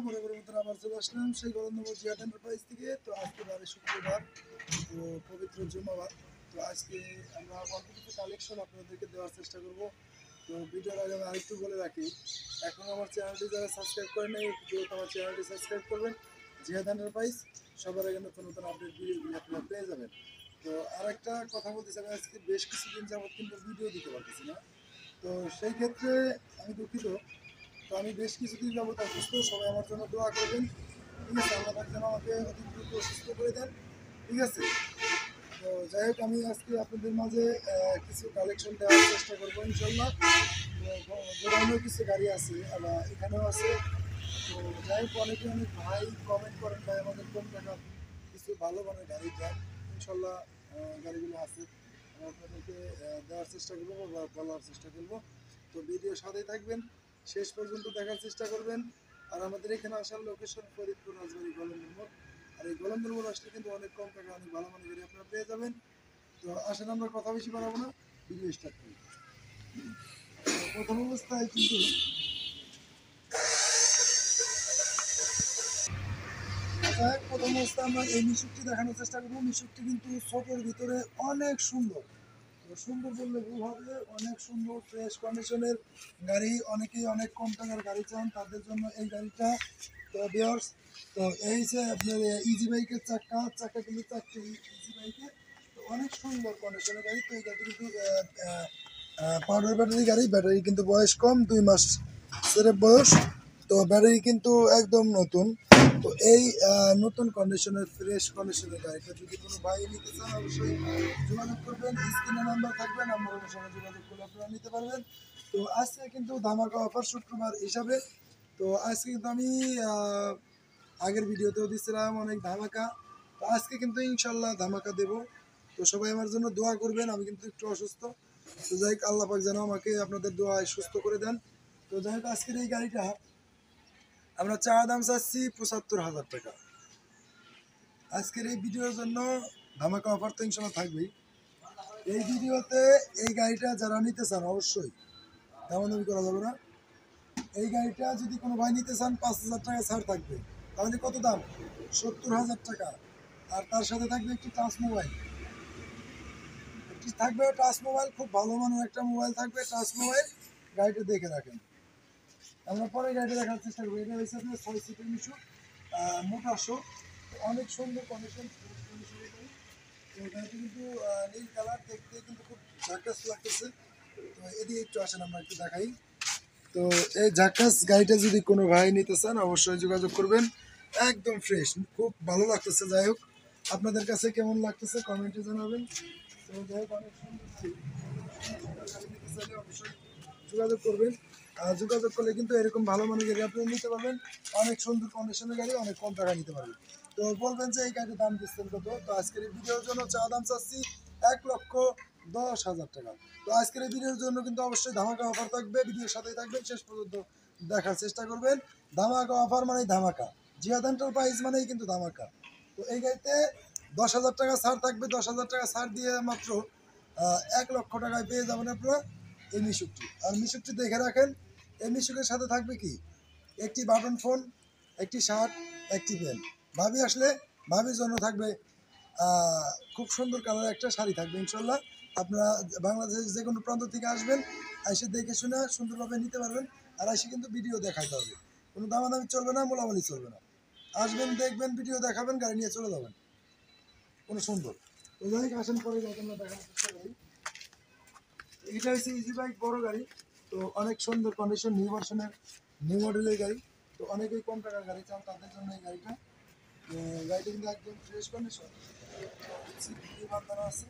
বরাবরের মতো আবার চলে আসলাম সেই গলন্দপুর জিহাদ এন্টারপ্রাইজ থেকে। তো আজকে বারে শুক্রবার, তো পবিত্র জুমাবার। তো আজকে আমরা অল্প কিছু কালেকশন আপনাদেরকে দেওয়ার চেষ্টা করব। তো ভিডিওর আগে আমি আরেকটু বলে রাখি, এখন আমার চ্যানেলটি যারা সাবস্ক্রাইব করেন নাই দ্রুত আমার চ্যানেলটি সাবস্ক্রাইব করবেন। জিহাদ এন্টারপ্রাইজ সবার আগে নতুন নতুন আপডেট ভিডিওগুলো আপনারা পেয়ে যাবেন। তো আর একটা কথা বলতে চাই, আজকে বেশ কিছুদিন যাবত কিন্তু ভিডিও দিতে পারতেছি না। তো সেই ক্ষেত্রে আমি দুঃখিত। তো আমি বেশ কিছুদিন যাবত অসুস্থ, সবাই আমার জন্য দোয়া করবেন। ঠিক আছে, আল্লাহ পাক যেন আমাকে অতি দ্রুত সুস্থ করে দেন। ঠিক আছে, তো যাই হোক আমি আজকে আপনাদের মাঝে কিছু কালেকশন দেওয়ার চেষ্টা করবো ইনশাল্লাহ। তো গোডাউনেও কিছু গাড়ি আছে, আবার এখানেও আছে। তো যাই হোক অনেকে অনেক ভাই কমেন্ট করেন, ভাই আমাদের কম টাকা কিছু ভালো মানের গাড়ি দেন। ইনশাল্লাহ গাড়িগুলো আছে, আমি আপনাদেরকে দেওয়ার চেষ্টা করবো বা বলার চেষ্টা করবো। তো ভিডিও সাথেই থাকবেন, শেষ পর্যন্ত দেখার চেষ্টা করবেন। আর আমাদের এখানে আসার লোকেশন ফরিদপুর রাজবাড়ি গোলন্দর মোড়। আর এই গোলন্দর মোড় আসলে কিন্তু অনেক কম টাকা অনেক ভালো মানের গাড়ি আপনারা পেয়ে যাবেন। তো আসেন আমরা কথা বেশি বাড়াবো না, ভিডিও স্টার্ট করি। প্রথম অবস্থায় কিন্তু প্রথম অবস্থায় আমরা এই মিশুকটি দেখানোর চেষ্টা করবো। মিশুকটি কিন্তু ছোটোর ভিতরে অনেক সুন্দর। তো সুন্দর বললে ভুল হবে, অনেক সুন্দর ফ্রেশ কন্ডিশনের গাড়ি। অনেকেই অনেক কম টাকার গাড়ি চান, তাদের জন্য এই গাড়িটা। তো বিয়ার্স, তো এই যে আপনার ইজি বাইকের চাকা কিন্তু চারটি ইজি বাইকে। তো অনেক সুন্দর কন্ডিশনের গাড়ি। তো এই গাড়িটি কিন্তু পাউডার ব্যাটারি গাড়ি। ব্যাটারি কিন্তু বয়স কম, 2 মাস সেরেফ বয়স। তো ব্যাটারি কিন্তু একদম নতুন। তো এই নতুন কন্ডিশনের ফ্রেশ কন্ডিশনের গাড়িটা যদি কোনো ভাই নিতে চান অবশ্যই যোগাযোগ করবেন। স্ক্রিনে নাম্বার থাকবে, নাম্বার অনুসারে যোগাযোগ করলে আপনারা নিতে পারবেন। তো আজকে কিন্তু ধামাকা অফার শুক্রবার হিসাবে। তো আজকে কিন্তু আমি আগের ভিডিওতেও দিচ্ছিলাম অনেক ধামাকা। তো আজকে কিন্তু ইনশাল্লাহ ধামাকা দেব। তো সবাই আমার জন্য দোয়া করবেন, আমি কিন্তু একটু অসুস্থ। তো যাই হোক আল্লাহ পাক যেন আমাকে আপনাদের দোয়ায় সুস্থ করে দেন। তো যাই হোক আজকের এই গাড়িটা আমরা চা দাম চাচ্ছি ৭৫,০০০ টাকা। আজকের এই ভিডিওর জন্য ধামাকা অফার তো ইনশাল্লাহ থাকবেই। এই ভিডিওতে এই গাড়িটা যারা নিতে চান অবশ্যই দামাদামি করা যাবে না। এই গাড়িটা যদি কোনো ভাই নিতে চান ৫,০০০ টাকা ছাড় থাকবে। তাহলে কত দাম? ৭০,০০০ টাকা। আর তার সাথে থাকবে একটি টাচ মোবাইল। একটি থাকবে টাচ মোবাইল, খুব ভালো মানের একটা মোবাইল থাকবে, টাচ মোবাইল। গাড়িটা দেখে রাখেন, আমরা পরে গাড়িটা দেখার চেষ্টা করবো। এটা হচ্ছে আপনার ৬ সিটের মিশুক, মোটাশো। অনেক সুন্দর কন্ডিশন। গাড়িটা কিন্তু নীল কালার, দেখতে কিন্তু খুব ঝাকাস লাগতেছে। তো এদিকে একটু আসেন আমরা একটু দেখাই। তো এই ঝাকাস গাড়িটা যদি কোনো ভাই নিতে চান অবশ্যই যোগাযোগ করবেন। একদম ফ্রেশ, খুব ভালো লাগতেছে। যাই হোক আপনাদের কাছে কেমন লাগতেছে কমেন্টে জানাবেন। তো যাই হোক অনেক সুন্দর গাড়ি নিতে চাইলে অবশ্যই যোগাযোগ করবেন। আর যোগাযোগ করলে কিন্তু এরকম ভালো মানের গাড়ি আপনি নিতে পারবেন। অনেক সুন্দর কন্ডিশনের গাড়ি, অনেক কম টাকা নিতে পারবেন। তো বলবেন যে এই গাড়ির দাম দিচ্ছেন কত? তো আজকের এই ভিডিওর জন্য চা দাম চাচ্ছি ১,১০,০০০ টাকা। তো আজকের এই ভিডিওর জন্য কিন্তু অবশ্যই ধামাকা অফার থাকবে, ভিডিওর সাথেই থাকবেন, শেষ পর্যন্ত দেখার চেষ্টা করবেন। ধামাকা অফার মানেই ধামাকা, জিহাদ এন্টারপ্রাইজ মানেই কিন্তু ধামাকা। তো এই গাড়িতে ১০,০০০ টাকা ছাড় থাকবে। ১০,০০০ টাকা ছাড় দিয়ে মাত্র ১,০০,০০০ টাকায় পেয়ে যাবেন আপনারা এই মিশুকটি। আর মিশুকটি দেখে রাখেন, এই মিশুকের সাথে থাকবে কি একটি বাটন ফোন, একটি শার্ট, একটি প্যান্ট। ভাবি আসলে ভাবির জন্য থাকবে খুব সুন্দর কালার একটা শাড়ি থাকবে ইনশাল্লাহ। আপনারা বাংলাদেশের যে কোনো প্রান্ত থেকে আসবেন, এসে দেখে শুনে সুন্দরভাবে নিতে পারবেন। আর এসে কিন্তু ভিডিও দেখাইতে হবে, কোনো দামাদামি চলবে না, মোলামালি চলবে না। আসবেন, দেখবেন, ভিডিও দেখাবেন, গাড়ি নিয়ে চলে যাবেন কোনো সুন্দর। তো যাই হোক আসেন পরে যাই আমরা দেখানোর চেষ্টা করি। এটা হচ্ছে ইজি বাইক বড় গাড়ি। তো অনেক সুন্দর কন্ডিশন, নিউ ভার্সনের নিউ মডেলের গাড়ি। তো অনেকেই কম টাকার গাড়ি চান, তাদের জন্য এই গাড়িটা। গাড়িটা কিন্তু একদম ফ্রেশ কন্ডিশন, বাঁধানো আছে,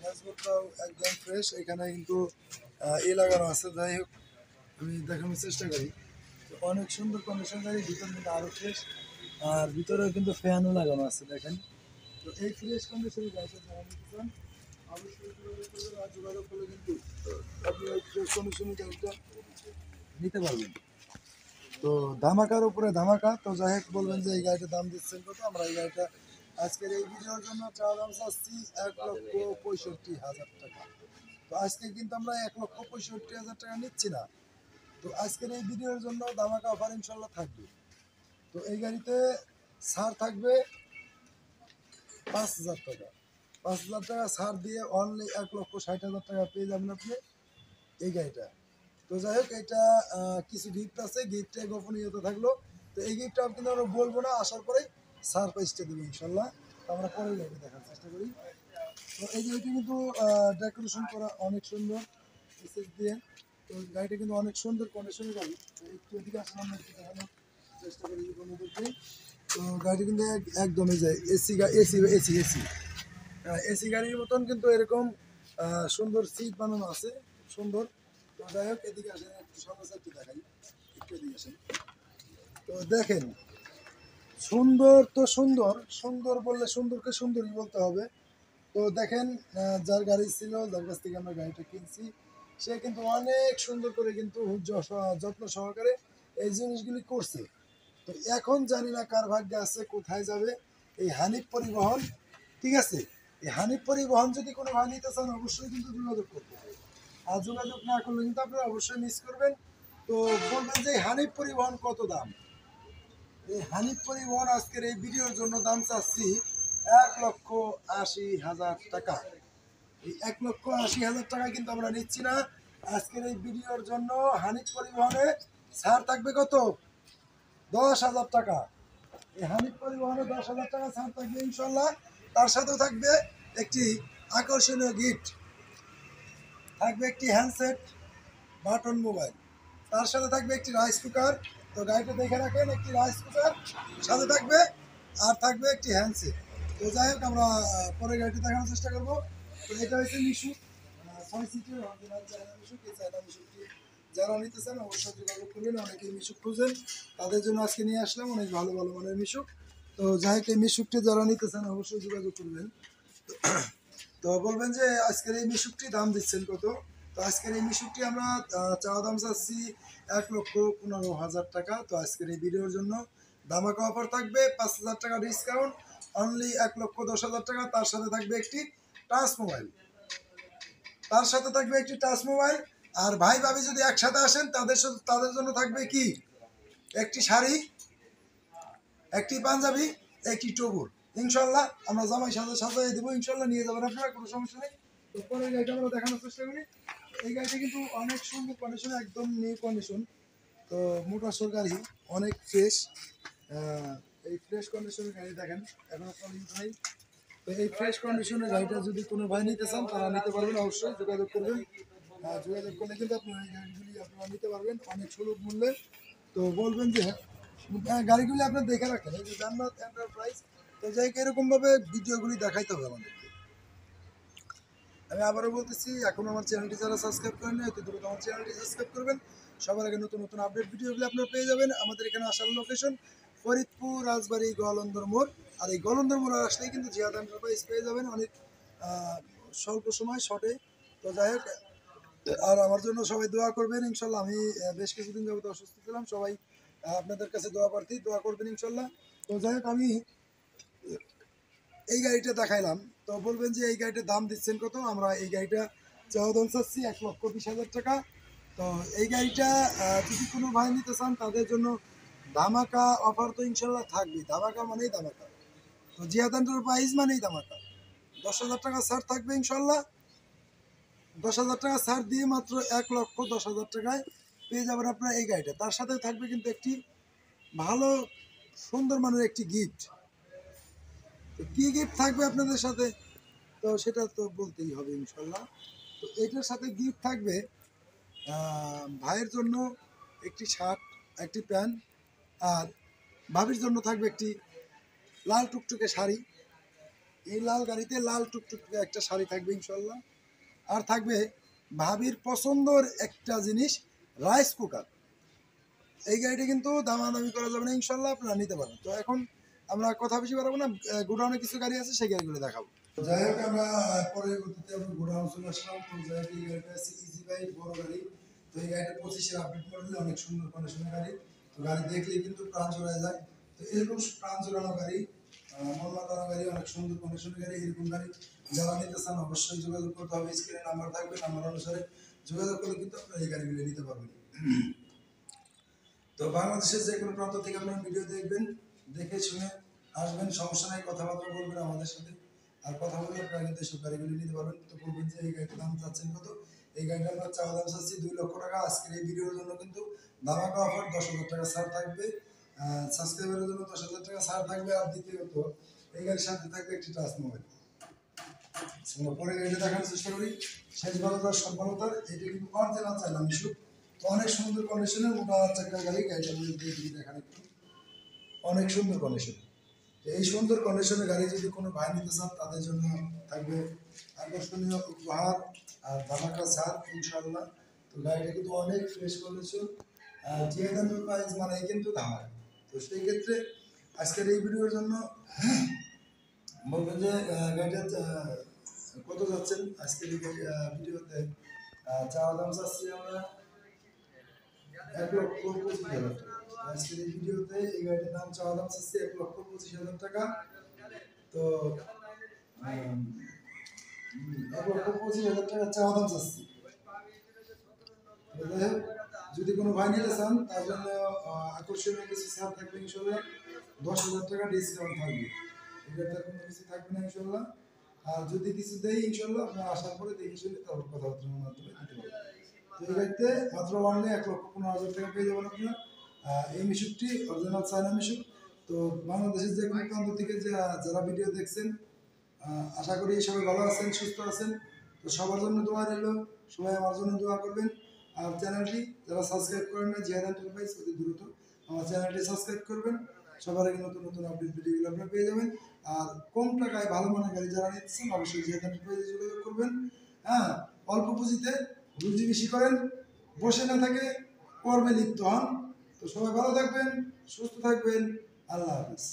ড্যাশবোর্ডটাও একদম ফ্রেশ। এখানে কিন্তু লাগানো আছে। যাই হোক আমি দেখানোর চেষ্টা করি। তো অনেক সুন্দর কন্ডিশন গাড়ি, ভিতরে কিন্তু আরও ফ্রেশ। আর ভিতরেও কিন্তু ফ্যানও লাগানো আছে দেখেন। তো এই ফ্রেশ কন্ডিশনের গাড়িটা যারা নিতে চান অবশ্যই যোগাযোগ করবেন। আর যোগাযোগ করলে কিন্তু আপনি ফ্রেশ কন্ডিশনের গাড়িটা নিতে পারবেন। তো ধামাকার উপরে ধামাকা। তো যাই হোক বলবেন যে এই গাড়িটার দাম দিচ্ছেন কত? আমরা এই গাড়িটা আজকের এই ভিডিওর জন্য চা দাম চাচ্ছি ১,৬৫,০০০ টাকা। তো আজকে কিন্তু আমরা ১,৬৫,০০০ টাকা নিচ্ছি না। তো আজকের এই ভিডিওর জন্য ধামাকা অফার ইনশাল্লাহ থাকবে। তো এই গাড়িতে ছাড় থাকবে 5,000 টাকা। 5,000 টাকা ছাড় দিয়ে অনলি 1,60,000 টাকা পেয়ে যাবেন আপনি এই গাড়িটা। তো যাই হোক, এটা কিছু গিফট আছে, গিফটে গোপনীয়তা থাকলো। তো এই গিফটটা কিন্তু আমরা বলবো না, আসার পরে সারপ্রাইজটা দেবো ইনশাল্লাহ। তো আমরা পরে গাড়ি দেখার চেষ্টা করি। তো এই গাড়িটা কিন্তু ডেকোরেশন করা অনেক সুন্দর এসএস দিয়ে। তো গাড়িটা কিন্তু অনেক সুন্দর কন্ডিশনের গাড়ি। তো একটু এদিকে আসলে আমরা একটু দেখানোর চেষ্টা করি বন্ধুদেরকে। তো গাড়িটা কিন্তু একদমই যায় AC AC AC AC AC গাড়ির মতন কিন্তু এরকম সুন্দর সিট বানানো আছে, সুন্দর। তো যাই হোক, এদিকে আসেন একটু সামনে সাইডটি দেখাই, একটু এদিকে আসেন। তো দেখেন, সুন্দর তো সুন্দর, সুন্দর বললে সুন্দরকে সুন্দরই বলতে হবে। তো দেখেন, যার গাড়ি ছিল, যার কাছ থেকে আমরা গাড়িটা কিনছি, সে কিন্তু অনেক সুন্দর করে কিন্তু যত্ন সহকারে এই জিনিসগুলি করছে। তো এখন জানি না কার ভাগ্যে আছে, কোথায় যাবে এই হানিফ পরিবহন। ঠিক আছে, এই হানিফ পরিবহন যদি কোনো ভাই নিতে চান অবশ্যই কিন্তু যোগাযোগ করতে হবে। আর যোগাযোগ না করলে কিন্তু আপনারা অবশ্যই মিস করবেন। তো বলবেন যে হানিফ পরিবহন কত দাম। এই হানিফ পরিবহন আজকের এই ভিডিওর জন্য দাম চাচ্ছি 1,80,000 টাকা। এই 1,80,000 টাকা কিন্তু আমরা নিচ্ছি না আজকের এই ভিডিওর জন্য। হানিফ পরিবহনে ছাড় থাকবে কত? 10,000 টাকা। এই হানিফ পরিবহনে 10,000 টাকা ছাড় থাকবে ইনশাল্লাহ। তার সাথেও থাকবে একটি আকর্ষণীয় গিফট, থাকবে একটি হ্যান্ডসেট বাটন মোবাইল, তার সাথে থাকবে একটি রাইস কুকার। তো গাড়িটা দেখে রাখেন, একটি রাইস কুকার সাথে থাকবে, আর থাকবে একটি হ্যান্ডসেট। তো যাই হোক, আমরা পরে গাড়িটি দেখানোর চেষ্টা করবো। তো এটা হচ্ছে মিশুক 6 সিটের অরিজিনাল চায়না মিশুক। এই চায়না মিশুকটি যারা নিতে চান অবশ্যই যোগাযোগ করবেন। অনেকেই মিশুক খুঁজেন, তাদের জন্য আজকে নিয়ে আসলাম অনেক ভালো ভালো মানের মিশুক। তো যাই হোক, এই মিশুকটি যারা নিতে চান অবশ্যই যোগাযোগ করবেন। তো বলবেন যে আজকের এই মিশুকটি দাম দিচ্ছেন কত? তো আজকের এই মিশুকটি আমরা চাওয়া দাম চাচ্ছি 1,15,000 টাকা। তো আজকের এই ভিডিওর জন্য ধামাকা অফার থাকবে 5,000 টাকা ডিসকাউন্ট, অনলি 1,10,000 টাকা। তার সাথে থাকবে একটি টাচ মোবাইল, তার সাথে থাকবে একটি টাচ মোবাইল। আর ভাই ভাবি যদি একসাথে আসেন তাদের জন্য থাকবে কি একটি শাড়ি, একটি পাঞ্জাবি, একটি টবুর। ইনশাল্লাহ আমরা জামাই সাথে সাজাই দেবো, ইনশাল্লাহ নিয়ে যাবেন আপনারা, কোনো সমস্যা নেই। তো পরে গাড়িটা আমরা দেখানোর চেষ্টা করি। এই গাড়িটা কিন্তু অনেক সুন্দর কন্ডিশন, একদম নিউ কন্ডিশন। তো মোটরসোর গাড়ি অনেক ফ্রেশ। এই ফ্রেশ কন্ডিশনের গাড়ি দেখেন, এখনো কলিং ভাই। তো এই ফ্রেশ কন্ডিশনের গাড়িটা যদি কোনো ভাই নিতে চান তারা নিতে পারবেন, অবশ্যই যোগাযোগ করবেন। যোগাযোগ করলে কিন্তু আপনারা এই গাড়িগুলি আপনারা নিতে পারবেন অনেক সুলভ মূল্যে। তো বলবেন যে গাড়িগুলি আপনার দেখে রাখেন, এই যে জান্নাত এন্টারপ্রাইজ। তো যাই হোক, এরকমভাবে ভিডিওগুলি দেখাইতে হবে আমাদেরকে। আমি আবারও বলতেছি, এখন আমার চ্যানেলটি যারা সাবস্ক্রাইব করেন না, অতি দ্রুত আমার চ্যানেলটি সাবস্ক্রাইব করবেন। সবার আগে নতুন নতুন আপডেট ভিডিওগুলি আপনারা পেয়ে যাবেন। আমাদের এখানে আসার লোকেশন ফরিদপুর রাজবাড়ী গোয়ালন্দর মোড়। আর এই গোয়ালন্দর মোড় আসলেই কিন্তু জিহাদ এন্টারপ্রাইজ পেয়ে যাবেন অনেক স্বল্প সময় শর্টে। তো যাই হোক, আর আমার জন্য সবাই দোয়া করবেন ইনশাল্লাহ। আমি বেশ কিছুদিন যাবত অসুস্থ ছিলাম, সবাই আপনাদের কাছে দোয়া প্রার্থী, দোয়া করবেন ইনশাল্লাহ। তো যাই হোক, আমি এই গাড়িটা দেখাইলাম। তো বলবেন যে এই গাড়িটার দাম দিচ্ছেন কত? আমরা এই গাড়িটা চাওয়া দাম চাচ্ছি 1,20,000 টাকা। তো এই গাড়িটা যদি কোনো ভাই নিতে চান তাদের জন্য ধামাকা অফার তো ইনশাল্লাহ থাকবে। ধামাকা মানেই ধামাকা। তো জিহাদ এন্টারপ্রাইজ মানেই ধামাকা। 10,000 টাকা ছাড় থাকবে ইনশাল্লাহ। 10,000 টাকা ছাড় দিয়ে মাত্র 1,10,000 টাকায় পেয়ে যাবেন আপনারা এই গাড়িটা। তার সাথে থাকবে কিন্তু একটি ভালো সুন্দর মানের একটি গিফট। তো কী গিফট থাকবে আপনাদের সাথে, তো সেটা তো বলতেই হবে ইনশাল্লাহ। তো এটার সাথে গিফট থাকবে ভাইয়ের জন্য একটি শার্ট, একটি প্যান্ট, আর ভাবির জন্য থাকবে একটি লাল টুকটুকে শাড়ি। এই লাল গাড়িতে লাল টুকটুকে একটা শাড়ি থাকবে ইনশাল্লাহ। আর থাকবে ভাবির পছন্দর একটা জিনিস, রাইস কুকার। এই গাড়িটা কিন্তু দামাদামি করা যাবে না ইনশাল্লাহ, আপনারা নিতে পারেন। তো এখন আমরা কথা বেশি বাড়াবো না, গোডাউনে কিছু গাড়ি আছে সেই গাড়িগুলো দেখাবো। যাই হোক, আমরা পরবর্তীতে আমরা গোডাউন চলে আসলাম। তো যাই হোক, এই গাড়িটা আছে ইজি বাইক, বড় গাড়ি। তো এই গাড়িটা 25-এর আপডেট মডেল, অনেক সুন্দর কন্ডিশনের গাড়ি। তো গাড়ি দেখলেই কিন্তু প্রাণ জোড়ায় যায়। তো এরকম প্রাণ জোড়ানো গাড়ি, মন মাতানো গাড়ি, অনেক সুন্দর কন্ডিশনের গাড়ি, এরকম গাড়ি যারা নিতে চান অবশ্যই যোগাযোগ করতে হবে। স্ক্রিনে নাম্বার থাকবে, নাম্বার অনুসারে যোগাযোগ করলে কিন্তু আপনারা এই গাড়িগুলো নিতে পারবেন। তো বাংলাদেশের যে কোনো প্রান্ত থেকে আপনারা ভিডিও দেখবেন, দেখে শুনে আসবেন, সমস্যা নাই, কথাবার্তা বলবেন আমাদের সাথে। আর কথা বলে আপনারা কিন্তু এসব গাড়িগুলি নিতে পারবেন। তো বলবেন যে এই গাড়িটার দাম চাচ্ছেন কত? এই গাড়িটা আমরা চাওয়া দাম চাচ্ছি 2 লক্ষ টাকা। আজকের এই ভিডিওর জন্য কিন্তু ধামাকা অফার, 10,000 টাকা ছাড় থাকবে। সাবস্ক্রাইবারের জন্য 10,000 টাকা ছাড় থাকবে। আর দ্বিতীয়ত এই গাড়ির সাথে থাকবে একটি টাচ মোবাইল। পরে গাড়িটা দেখানোর চেষ্টা করি। শেষ ভালোতার সম্ভাবতার এটা কিন্তু অরিজিনাল চাইলাম ইস্যু। তো অনেক সুন্দর কন্ডিশনের মোটা চাকার গাড়ি। গাড়িটা দেখান একটু, অনেক সুন্দর কন্ডিশন। এই সুন্দর কন্ডিশনের গাড়ি যদি কোনো ভাই নিতে চান তাদের জন্য থাকবে আকর্ষণীয় উপহার আর ধামাকা ছাড় ইনশাআল্লাহ। তো গাড়িটা কিন্তু অনেক ফ্রেশ কন্ডিশন, যে দামের প্রাইস মানে কিন্তু ধামাকা। তো সেই ক্ষেত্রে আজকের এই ভিডিওর জন্য বলবেন যে গাড়িটা কত যাচ্ছেন। আজকের এই ভিডিওতে চাওয়া দাম চাচ্ছি আমরা 1,25,000 টাকা। আজকের এই ভিডিওতে এই গাড়িটার দাম চাওয়া দাম চাচ্ছি 1,25,000 টাকা। তো 1,25,000 টাকা চাওয়া দাম চাচ্ছি। যদি কোনো ভাই নিতে চান তার জন্য আকর্ষণীয় কিছু ছাড় থাকবে ইনশাল্লাহ। 10,000 টাকা ডিসকাউন্ট থাকবে। এটাতে কোনো কিছু থাকবে না ইনশাল্লাহ। আর যদি কিছু দেয় ইনশাল্লাহ আপনার আসার পরে দেখে শুনে তারপর কথাবার্তার মাধ্যমে দিতে পারবেন। তো এই গাড়িতে মাত্র অনলি 1,15,000 টাকা পেয়ে যাবেন আপনারা। এই মিশুকটি অরিজিনাল চায়না মিশুক। তো বাংলাদেশের যে কোনো প্রান্ত থেকে যারা ভিডিও দেখছেন, আশা করি সবাই ভালো আছেন, সুস্থ আছেন। তো সবার জন্য দোয়া রইল, সবাই আমার জন্য দোয়া করবেন। আর চ্যানেলটি যারা সাবস্ক্রাইব করেন না, জিহাদ এন্টারপ্রাইজ, অতি দ্রুত আমার চ্যানেলটি সাবস্ক্রাইব করবেন। সবার আগে নতুন নতুন আপডেট ভিডিওগুলো আপনারা পেয়ে যাবেন। আর কম টাকায় ভালো মানের গাড়ি যারা নিচ্ছেন অবশ্যই জিহাদ এন্টারপ্রাইজে যোগাযোগ করবেন। হ্যাঁ, অল্প পুঁজিতে রুজি বেশি করেন, বসে না থাকে কর্মে লিপ্ত হন। তো সবাই ভালো থাকবেন, সুস্থ থাকবেন। আল্লাহ হাফিজ।